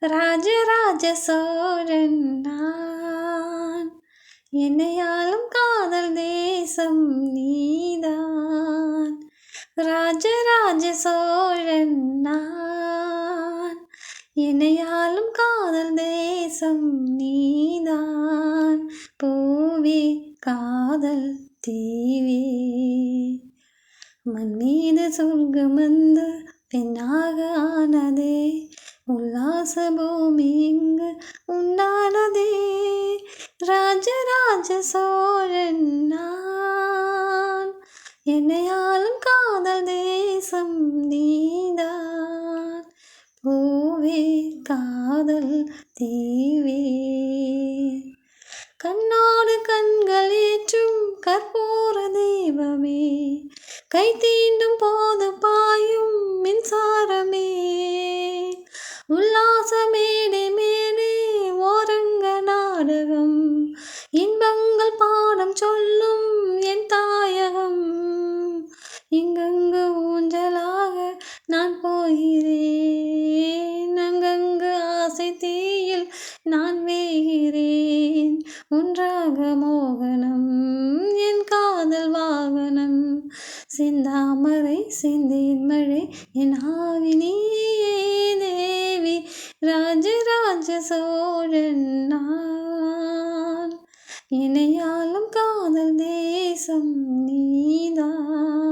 ராஜராஜ சோழன் நான், என்னையாளும் காதல் தேசம் நீதான். ராஜராஜ சோழன் நான், என்னையாளும் காதல் தேசம் நீதான். பூவே காதல் தீவே, மண் மீது சொர்க்கம் வந்து பெண்ணாக ஆனதே, உல்லாச பூமி இங்கு உண்டானதே. ராஜராஜ சோழன் நான், என்னையாளும் காதல் தேசம் நீதான். பூவே காதல் தீவே, கண்ணோடு கண்கள் ஏற்றும் கற்பூர தெய்வமே, கை தீண்டும் போது பாயும் மின்சாரமே, உல்லாச மேடை மேலே ஓரங்க நாடகம், இன்பங்கள் பாடம் சொல்லும் என் தாயகம். இங்கங்கு ஊஞ்சலாக நான் போகிறேன், அங்கங்கு ஆசை தீயில் நான் வேகிறேன். ஒன்றாக மோகனம் என் காதல் வாகனம், செந்தாமரை செந்தேன் மழை என் ஆவி நீயே தேவி. ராஜராஜ சோழன் நான், என்னையாளும் காதல் தேசம் நீதான்.